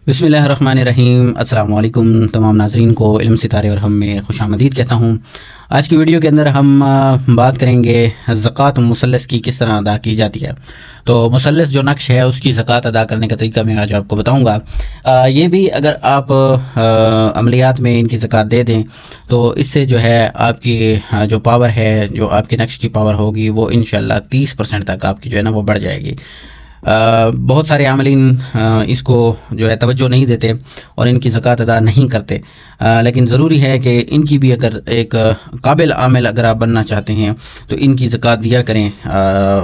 बिस्मिल्लाहिर्रहमानिर्रहीम। अस्सलाम वालेकुम तमाम नाज़रीन को इल्म सितारे और हम में खुश आमदीद कहता हूँ। आज की वीडियो के अंदर हम बात करेंगे ज़कात मुसल्लस की किस तरह अदा की जाती है। तो मुसल्लस जो नक्श है उसकी ज़कात अदा करने का तरीका मैं आज आपको बताऊँगा। ये भी अगर आप अमलियात में इनकी ज़कात दे दें तो इससे जो है आपकी जो पावर है, जो आपके नक्श की पावर होगी वो इंशाल्लाह 30% तक आपकी जो है ना वो बढ़ जाएगी। बहुत सारे आमलीन इसको जो है तवज्जो नहीं देते और इनकी ज़कात अदा नहीं करते, लेकिन ज़रूरी है कि इनकी भी अगर एक काबिल आमिल अगर आप बनना चाहते हैं तो इनकी ज़कात दिया करें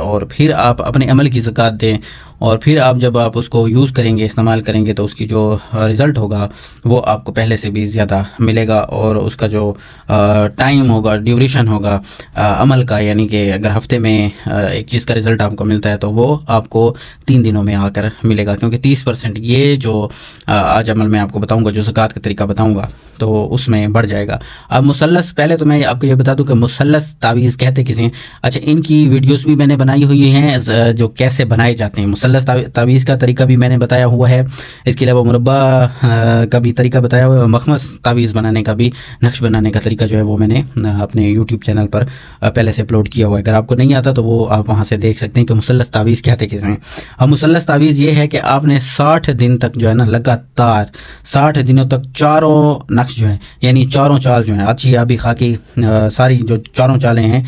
और फिर आप अपने अमल की ज़कात दें और फिर आप जब आप उसको यूज़ करेंगे, इस्तेमाल करेंगे तो उसकी जो रिज़ल्ट होगा वो आपको पहले से भी ज़्यादा मिलेगा और उसका जो टाइम होगा, ड्यूरेशन होगा अमल का, यानी कि अगर हफ्ते में एक चीज़ का रिज़ल्ट आपको मिलता है तो वो आपको 3 दिनों में आकर मिलेगा, क्योंकि 30% ये जो आज अमल में आपको बताऊंगा, जो ज़कात का तरीका बताऊंगा तो उसमें बढ़ जाएगा। अब मुसल्लस, पहले तो मैं आपको ये बता दूं कि मुसल्लस तावीज़ कहते किसे। अच्छा, इनकी वीडियोस भी मैंने बनाई हुई हैं जो कैसे बनाए जाते हैं। मुसल्लस तावीज़ का तरीका भी मैंने बताया हुआ है, इसके अलावा मुरब्बा का भी तरीका बताया हुआ है, मखमस तावीज़ बनाने का भी, नक्श बनाने का तरीका जो है वो मैंने अपने यूट्यूब चैनल पर पहले से अपलोड किया हुआ है। अगर आपको नहीं आता तो वो आप वहाँ से देख सकते हैं कि मुसल्लस तावीज़ कहते किसे हैं। अब मुसल्लस तावीज़ ये है कि आपने 60 दिन तक जो है ना लगातार 60 दिनों तक चारों नक्श जो है, यानी चारों चाल जो है, अच्छी आबी खाकी सारी जो चारों चालें हैं,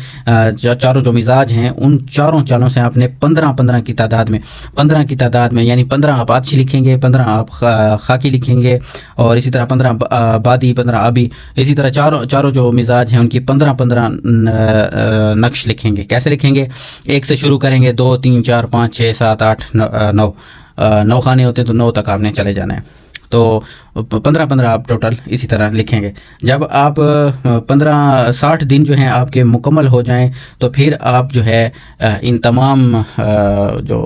चारों जो मिजाज हैं, उन चारों चालों से आपने 15 की तादाद में यानी 15 आप अच्छी लिखेंगे, 15 आप खाकी लिखेंगे और इसी तरह 15 बादी, 15 आबी, इसी तरह चारों जो मिजाज हैं उनकी 15 नक्श लिखेंगे। कैसे लिखेंगे? 1 से शुरू करेंगे, 2 3 4 5 6 7 8 9 खाने होते हैं तो 9 तक आपने चले जाना है। तो 15 आप टोटल इसी तरह लिखेंगे। जब आप 60 दिन जो हैं आपके मुकम्मल हो जाएं तो फिर आप जो है इन तमाम जो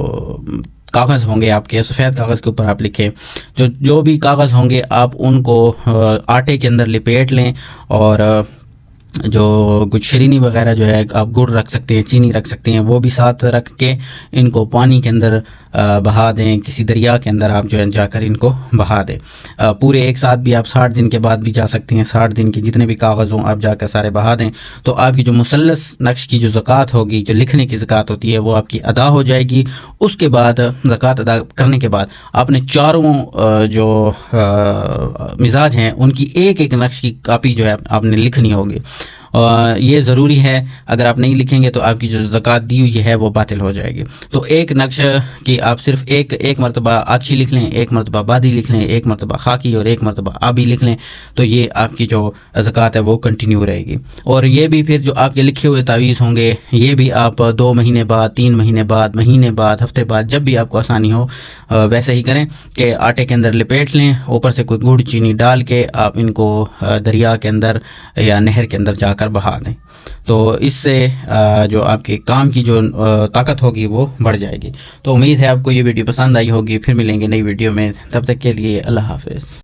कागज़ होंगे आपके, सफ़ेद कागज़ के ऊपर आप लिखें, जो भी कागज़ होंगे आप उनको आटे के अंदर लिपेट लें और जो कुछ शरीनी वगैरह जो है, आप गुड़ रख सकते हैं, चीनी रख सकते हैं, वो भी साथ रख के इनको पानी के अंदर बहा दें, किसी दरिया के अंदर आप जो है जाकर इनको बहा दें। पूरे एक साथ भी आप 60 दिन के बाद भी जा सकते हैं, 60 दिन के जितने भी कागज़ हों आप जाकर सारे बहा दें। तो आपकी जो मुसल्लस नक्श की जो ज़कात होगी, जो लिखने की ज़कात होती है, वो आपकी अदा हो जाएगी। उसके बाद ज़कात अदा करने के बाद आपने चारों जो मिजाज हैं उनकी एक नक्श की कापी जो है आपने लिखनी होगी। ये ज़रूरी है, अगर आप नहीं लिखेंगे तो आपकी जो ज़कात दी हुई है वो बातिल हो जाएगी। तो एक नक्श की आप सिर्फ एक मरतबा अच्छी लिख लें, एक मरतबा बादी लिख लें, एक मरतबा खाकी और एक मरतबा आबी लिख लें, तो ये आपकी जो ज़कात है वो कंटिन्यू रहेगी। और ये भी फिर जो आपके लिखे हुए तावीज़ होंगे ये भी आप 2 महीने बाद, 3 महीने बाद, महीने बाद, हफ्ते बाद, जब भी आपको आसानी हो वैसे ही करें कि आटे के अंदर लिपेट लें, ऊपर से कोई गुड़ चीनी डाल के आप इनको दरिया के अंदर या नहर के अंदर जाकर बहा दें। तो इससे जो आपके काम की जो ताकत होगी वो बढ़ जाएगी। तो उम्मीद है आपको ये वीडियो पसंद आई होगी। फिर मिलेंगे नई वीडियो में, तब तक के लिए अल्लाह हाफ़िज़।